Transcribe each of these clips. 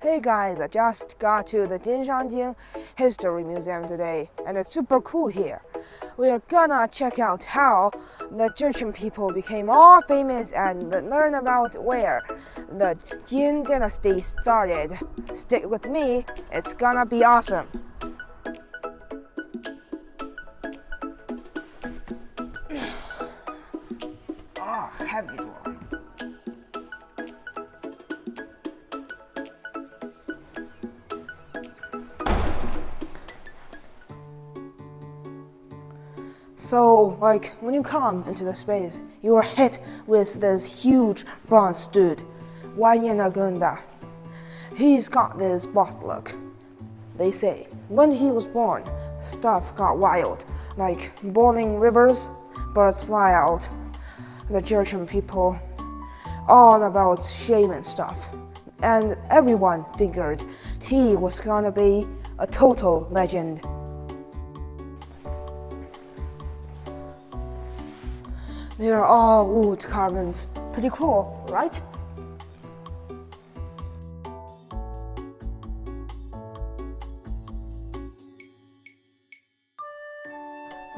Hey guys, I just got to the Jin Shangjing History Museum today, and it's super cool here. We are gonna check out how the Jurchen people became all famous and learn about where the Jin Dynasty started. Stick with me, it's gonna be awesome. Heavy door. So, when you come into the space, you are hit with this huge bronze dude, Yuan. He's got this boss look. They say, when he was born, stuff got wild, like boiling rivers, birds fly out. The Jurchen people, all about shaman stuff, and everyone figured he was gonna be a total legend. They are all wood carvings. Pretty cool, right?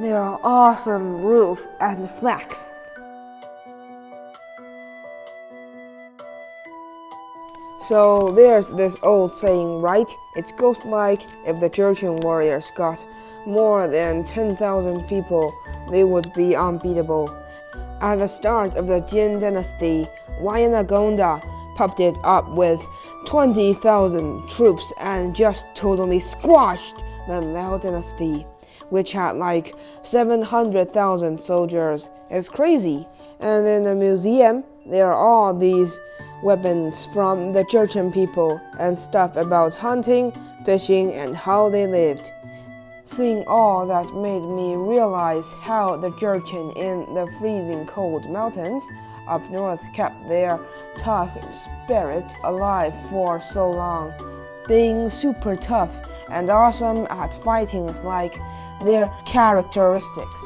There are awesome roof and flags. So there's this old saying, right? It goes like if the Jurchen warriors got more than 10,000 people, they would be unbeatable. At the start of the Jin Dynasty, Yuan popped it up with 20,000 troops and just totally squashed the Liao Dynasty, which had like 700,000 soldiers. It's crazy. And in the museum, there are all these weapons from the Jurchen people and stuff about hunting, fishing, and how they lived. Seeing all that made me realize how the Jurchen in the freezing cold mountains up north kept their tough spirit alive for so long. Being super tough and awesome at fighting is like their characteristics.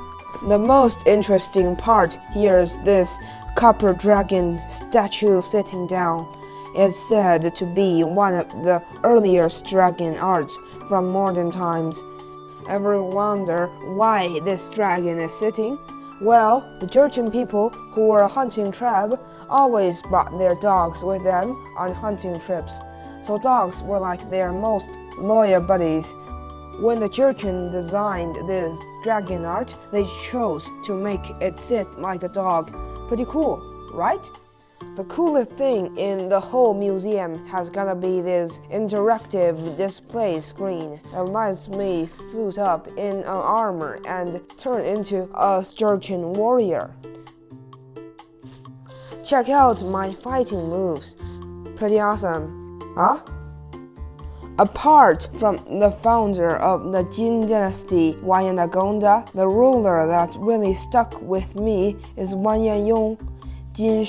The most interesting part here is this copper dragon statue sitting down. It's said to be one of the earliest dragon arts from modern times. Ever wonder why this dragon is sitting? Well, the Jurchen people, who were a hunting tribe, always brought their dogs with them on hunting trips. So dogs were like their most loyal buddies. When the Jurchen designed this dragon art, they chose to make it sit like a dog. Pretty cool, right? The coolest thing in the whole museum has gotta be this interactive display screen that lets me suit up in an armor and turn into a Jurchen warrior. Check out my fighting moves. Pretty awesome, huh? Apart from the founder of the Jin Dynasty, Yuan, the ruler that really stuck with me is Yuan, Jin,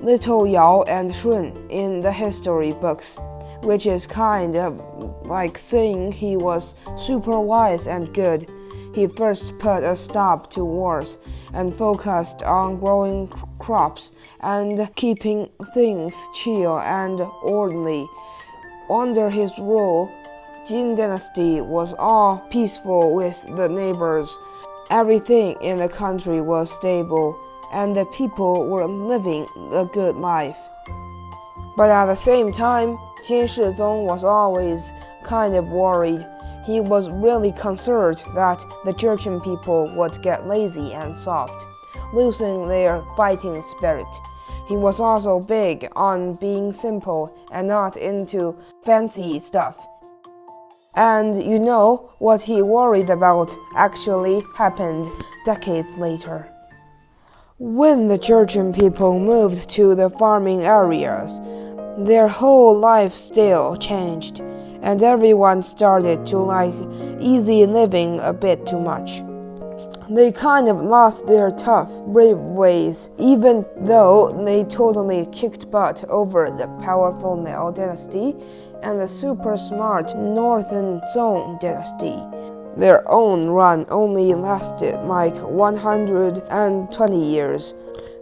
Little Yao and Shun in the history books, which is kind of like saying he was super wise and good. He first put a stop to wars and focused on growing crops and keeping things chill and orderly. Under his rule, Jin Dynasty was all peaceful with the neighbors. Everything in the country was stable, and the people were living a good life. But at the same time, Jin was always kind of worried. He was really concerned that the Jurchen people would get lazy and soft, losing their fighting spirit. He was also big on being simple and not into fancy stuff. And you know what he worried about actually happened decades later. When the Jurchen people moved to the farming areas, their whole lifestyle changed, and everyone started to like easy living a bit too much. They kind of lost their tough, brave ways, even though they totally kicked butt over the powerful Liao Dynasty and the super smart Northern Song Dynasty. Their own run only lasted like 120 years.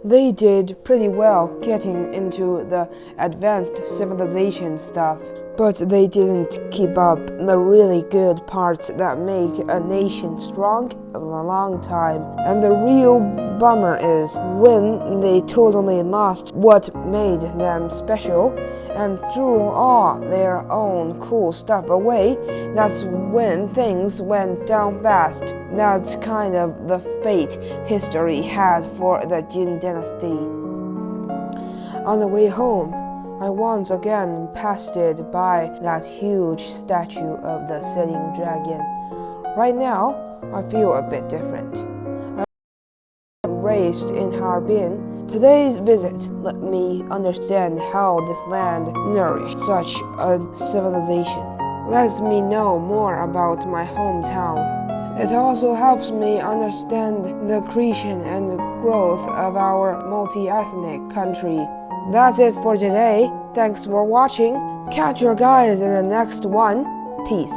They did pretty well getting into the advanced civilization stuff, but they didn't keep up the really good parts that make a nation strong for a long time. And the real bummer is when they totally lost what made them special and threw all their own cool stuff away. That's when things went down fast. That's kind of the fate history had for the Jin Dynasty. On the way home, I once again passed by that huge statue of the sitting dragon. Right now, I feel a bit different. I'm raised in Harbin. Today's visit let me understand how this land nourished such a civilization. Lets me know more about my hometown. It also helps me understand the creation and growth of our multi-ethnic country. That's it for today. Thanks for watching. Catch your guys in the next one. Peace.